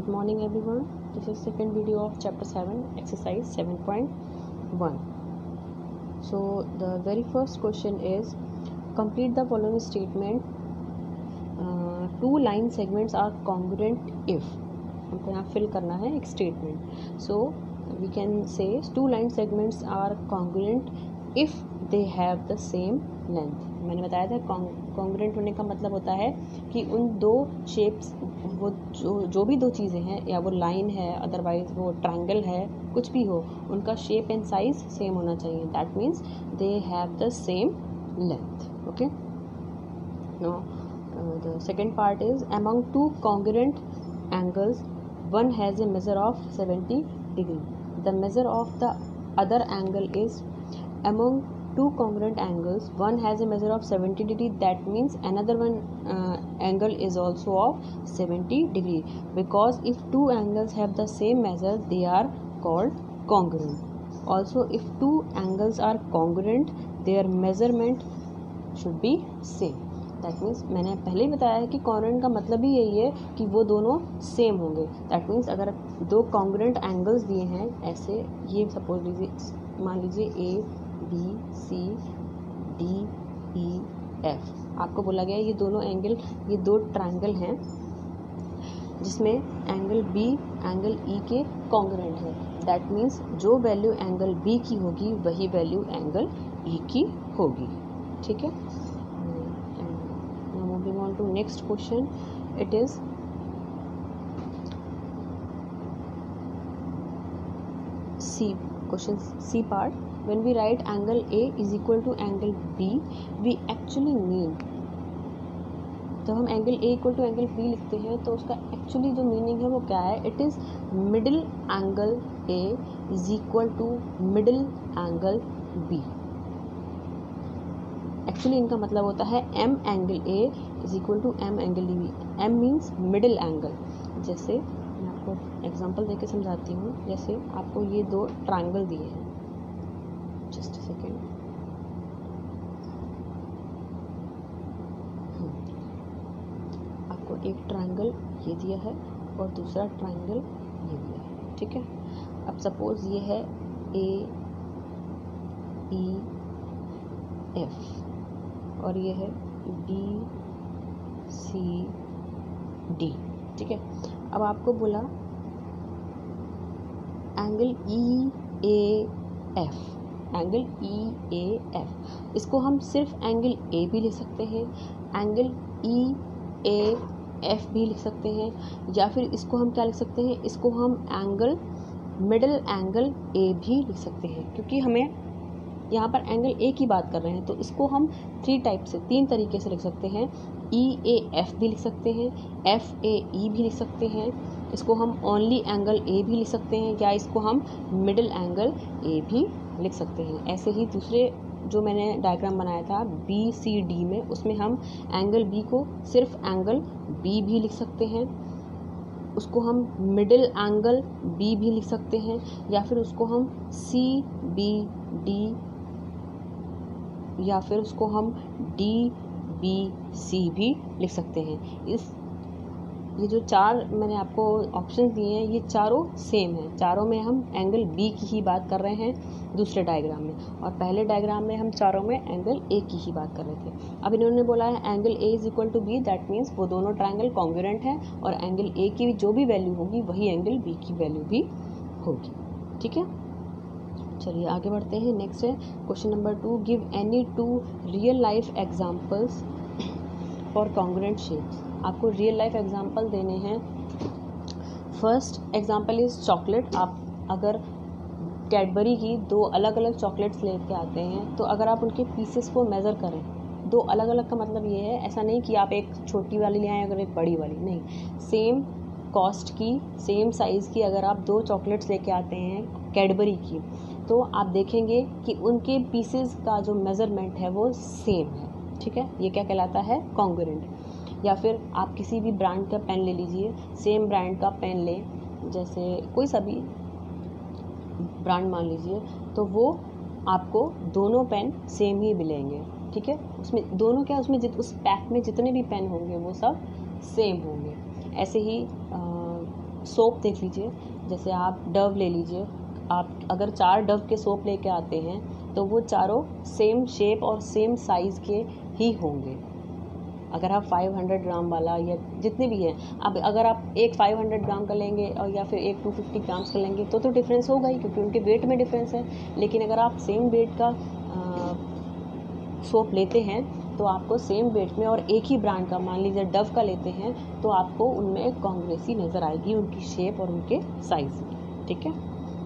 Good morning everyone. This is second video of chapter 7 exercise 7.1. So the very first question is complete the following statement. Two line segments are congruent if हमको यहाँ fill करना है एक statement. So we can say two line segments are congruent if they have the same length. मैंने बताया था congruent होने का मतलब होता है कि उन दो शेप्स वो जो भी दो चीज़ें हैं या वो लाइन है अदरवाइज वो ट्रायंगल है कुछ भी हो उनका शेप एंड साइज सेम होना चाहिए. That means they have the same length. Okay. Now the second part is among two congruent angles one has a measure of 70 degree. The measure of the other angle is among two congruent angles one has a measure of 70 degree. That means another one angle is also of 70 degree because if two angles have the same measure they are called congruent. Also if two angles are congruent their measurement should be same. That means मैंने पहले ही बताया है कि congruent का मतलब ही यही है कि वो दोनों सेम होंगे. That means अगर दो congruent angles दिए हैं ऐसे ये सपोज लीजिए मान लीजिए A B C D E F आपको बोला गया ये दोनों एंगल ये दो ट्रायंगल हैं जिसमें एंगल B एंगल E के कॉन्ग्रुएंट है. दैट मीन्स जो वैल्यू एंगल B की होगी वही वैल्यू एंगल E की होगी. ठीक है. Now moving on to next question. It is C. Question C part. When we write angle A is equal to angle B, we actually mean जब हम angle A equal to angle B लिखते हैं तो उसका actually जो meaning है वो क्या है. It is middle angle A is equal to middle angle B. Actually इनका मतलब होता है M angle A is equal to M angle B. M means middle angle. जैसे मैं आपको एग्जांपल देके समझाती हूँ. जैसे आपको ये दो ट्रायंगल दिए हैं. Just a second. आपको एक ट्रायंगल ये दिया है और दूसरा ट्रायंगल ये दिया है. ठीक है. अब सपोज ये है A E F और ये है B C D. ठीक है. अब आपको बोला angle E A F angle E A F इसको हम सिर्फ एंगल A भी लिख सकते हैं एंगल E A F भी लिख सकते हैं या फिर इसको हम क्या लिख सकते हैं इसको हम एंगल मिडिल एंगल A भी लिख सकते हैं क्योंकि हमें यहाँ पर एंगल A की बात कर रहे हैं तो इसको हम तीन तरीके से लिख सकते हैं. E A F भी लिख सकते हैं F A E भी लिख सकते हैं इसको हम ओनली एंगल A भी लिख सकते हैं या इसको हम मिडिल एंगल A भी लिख सकते हैं. ऐसे ही दूसरे जो मैंने डायग्राम बनाया था B C D में उसमें हम एंगल B को सिर्फ एंगल B भी लिख सकते हैं उसको हम मिडिल एंगल B भी लिख सकते हैं या फिर उसको हम C B D या फिर उसको हम D B C भी लिख सकते हैं. ये जो चार मैंने आपको ऑप्शन दिए हैं ये चारों सेम हैं. चारों में हम एंगल B की ही बात कर रहे हैं दूसरे डायग्राम में और पहले डायग्राम में हम चारों में एंगल A की ही बात कर रहे थे. अब इन्होंने बोला है angle A is equal to B. That means वो दोनों ट्रायंगल कॉन्ग्रुएंट हैं और एंगल A की जो भी वैल्यू होगी वही एंगल B की वैल्यू भी होगी. ठीक है. चलिए आगे बढ़ते हैं. नेक्स्ट है question number 2. Give any two real life examples for congruent shapes. आपको रियल लाइफ एग्जाम्पल देने हैं. First example is chocolate. आप अगर कैडबरी की दो अलग अलग चॉकलेट्स लेके आते हैं तो अगर आप उनके पीसेस को मेज़र करें दो अलग अलग का मतलब ये है ऐसा नहीं कि आप एक छोटी वाली ले आएँ अगर एक बड़ी वाली नहीं. सेम कॉस्ट की सेम साइज़ की अगर आप दो चॉकलेट्स लेके आते हैं कैडबरी की तो आप देखेंगे कि उनके पीसेस का जो मेज़रमेंट है वो सेम है. ठीक है. ये क्या कहलाता है कॉन्ग्रुएंट. या फिर आप किसी भी ब्रांड का पेन ले लीजिए. सेम ब्रांड का पेन लें जैसे कोई सा भी ब्रांड मान लीजिए तो वो आपको दोनों पेन सेम ही मिलेंगे. ठीक है. उसमें दोनों क्या उसमें उस पैक में जितने भी पेन होंगे वो सब सेम होंगे. ऐसे ही सोप देख लीजिए, जैसे आप डव ले लीजिए, आप अगर 4 डव के सोप लेके आते हैं तो वो चारों सेम शेप और सेम साइज़ के ही होंगे। अगर आप 500 ग्राम वाला या जितने भी हैं, अब अगर आप एक 500 ग्राम का लेंगे और या फिर एक 250 ग्राम्स का लेंगे तो डिफरेंस होगा ही, क्योंकि उनके वेट में डिफरेंस है। लेकिन अगर आप सेम वेट का सोप लेते हैं तो आपको सेम वेट में और एक ही ब्रांड का, मान लीजिए डव का लेते हैं, तो आपको उनमें कॉन्ग्रेसी नज़र आएगी, उनकी शेप और उनके साइज़ में। ठीक है,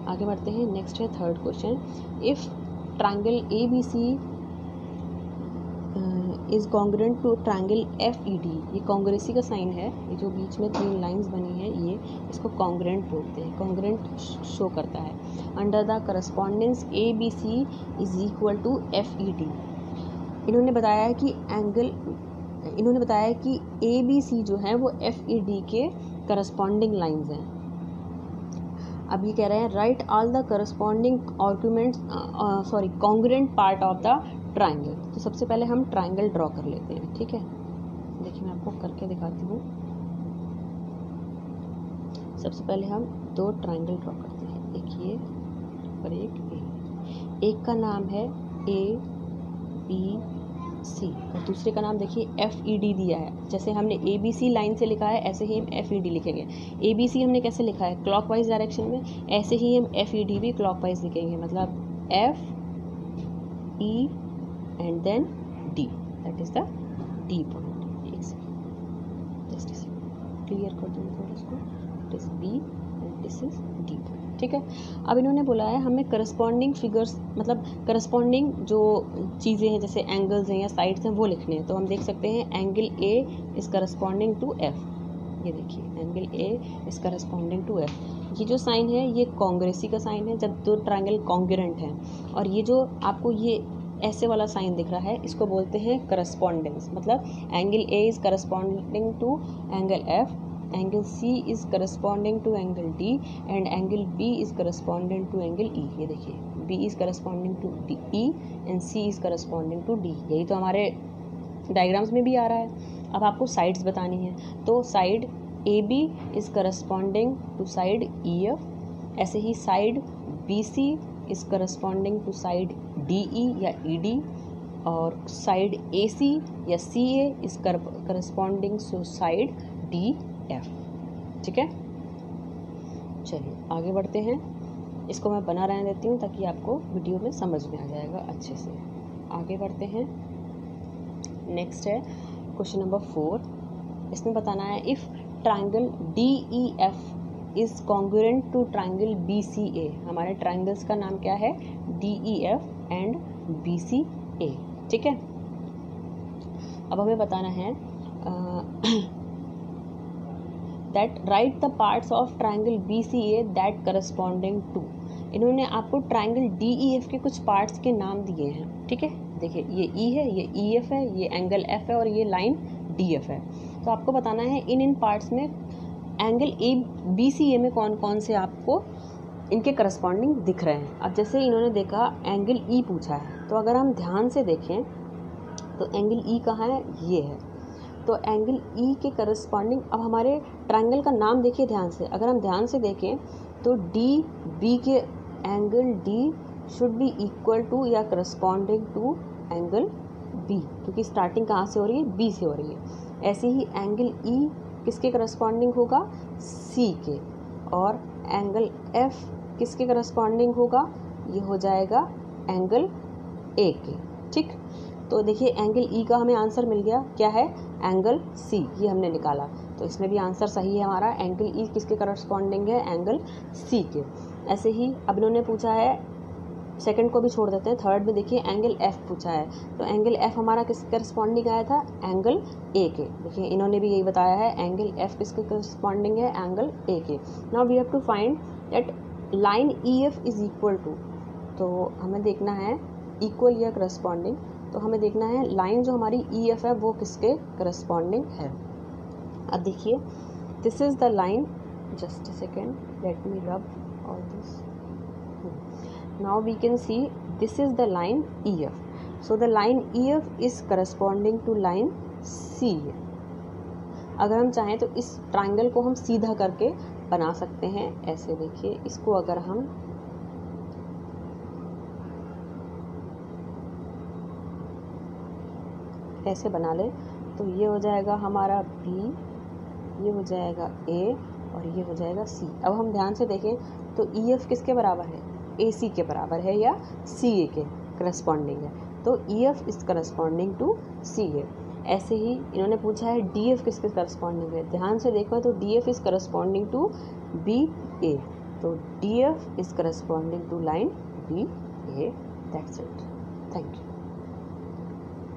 आगे बढ़ते हैं। नेक्स्ट है third question, if triangle ABC is congruent to triangle FED, ये कॉन्ग्रेसी का साइन है, ये जो बीच में 3 लाइंस बनी है, ये इसको कॉन्ग्रुएंट बोलते हैं, कॉन्ग्रुएंट शो करता है। Under the correspondence ABC is equal to FED। इन्होंने बताया कि ABC जो है वो FED के करस्पॉन्डिंग लाइंस हैं। अब ये कह रहे हैं right all the corresponding congruent part of the triangle. तो सबसे पहले हम ट्रायंगल ड्रॉ कर लेते हैं। ठीक है, देखिए मैं आपको करके दिखाती हूँ। सबसे पहले हम 2 ट्रायंगल ड्रॉ करते हैं, एक ये और एक का नाम है ABC और दूसरे का नाम देखिए FED दिया है। जैसे हमने ABC लाइन से लिखा है, ऐसे ही हम FED लिखेंगे। ABC हमने कैसे लिखा है, क्लॉकवाइज डायरेक्शन में, ऐसे ही हम FED भी क्लॉकवाइज लिखेंगे, मतलब FE and then D, that is the D point। एक सेकेंड, जस्ट क्लियर कर दूँगी थोड़ा इसको, it is B and this is D point। ठीक है, अब इन्होंने बोला है हमें करस्पॉन्डिंग फिगर्स, मतलब करस्पॉन्डिंग जो चीज़ें हैं जैसे एंगल्स हैं या साइड्स हैं वो लिखने हैं। तो हम देख सकते हैं angle A is corresponding to F। ये देखिए angle A is corresponding to F। ये जो साइन है ये कॉन्ग्रेसी का साइन है, जब 2 ट्रायंगल कॉन्ग्रुएंट हैं। और ये जो आपको ये ऐसे वाला साइन दिख रहा है, इसको बोलते हैं करस्पॉन्डेंस। मतलब angle A is corresponding to angle F, angle C is corresponding to angle D and angle B is corresponding to angle E। ये देखिए B is corresponding to E and C is corresponding to D। यही तो हमारे diagrams में भी आ रहा है। अब आपको साइड्स बतानी है, तो side AB is corresponding to side EF, ऐसे ही side BC is corresponding to side DE या ED, और साइड AC या CA is corresponding to side DF। ठीक है, चलिए आगे बढ़ते हैं। इसको मैं बना रहने देती हूँ ताकि आपको वीडियो में समझ में आ जाएगा अच्छे से। आगे बढ़ते हैं। नेक्स्ट है क्वेश्चन नंबर 4। इसमें बताना है if triangle DEF is congruent to triangle BCA। हमारे ट्रायंगल्स का नाम क्या है, DEF एंड BCA। ठीक है, अब हमें बताना है that right the parts of triangle BCA that corresponding to. इन्होंने आपको ट्रायंगल DEF के कुछ पार्ट्स के नाम दिए हैं। ठीक है, देखिए ये E है, ये EF है, ये एंगल F है और ये लाइन DF है। तो आपको बताना है इन पार्ट्स में एंगल BCA में कौन कौन से आपको इनके करस्पॉन्डिंग दिख रहे हैं। अब जैसे इन्होंने देखा एंगल E पूछा है, तो अगर हम ध्यान से देखें तो एंगल E कहाँ है, ये है। तो एंगल E के करस्पॉन्डिंग, अब हमारे ट्रायंगल का नाम देखिए ध्यान से, अगर हम ध्यान से देखें तो DB के angle D should be equal to या करस्पॉन्डिंग टू एंगल B, क्योंकि स्टार्टिंग कहाँ से हो रही है, B से हो रही है। ऐसे ही एंगल E किसके करस्पॉन्डिंग होगा, C के, और एंगल F किसके करस्पॉन्डिंग होगा, ये हो जाएगा एंगल A के। ठीक, तो देखिए एंगल E का हमें आंसर मिल गया, क्या है, एंगल C, ये हमने निकाला। तो इसमें भी आंसर सही है हमारा, एंगल E किसके करस्पॉन्डिंग है, एंगल C के। ऐसे ही अब इन्होंने पूछा है, सेकंड को भी छोड़ देते हैं, थर्ड में देखिए एंगल F पूछा है, तो एंगल F हमारा किसके करस्पॉन्डिंग आया था, एंगल A के। देखिए इन्होंने भी यही बताया है, एंगल F किसके करस्पॉन्डिंग है, एंगल A के। Now we have to find that line EF is equal to, तो हमें देखना है इक्वल या करस्पॉन्डिंग, तो हमें देखना है लाइन जो हमारी EF है वो किसके करस्पॉन्डिंग है। अब देखिए this is the line, just a second, let me rub all this. Now we can see this is the line EF. So the line EF is corresponding to line CA. अगर हम चाहें तो इस triangle को हम सीधा करके बना सकते हैं। ऐसे देखिए, इसको अगर हम ऐसे बना लें तो ये हो जाएगा हमारा बी, ये हो जाएगा ए और ये हो जाएगा सी। अब हम ध्यान से देखें तो ई एफ किसके बराबर है, ए सी के बराबर है या सी ए के करस्पॉन्डिंग है, तो E F is corresponding to C A. ऐसे ही इन्होंने पूछा है डी एफ किसके करस्पॉन्डिंग है, ध्यान से देखो तो D F is corresponding to B A, तो D F is corresponding to line B A. That's it, thank you.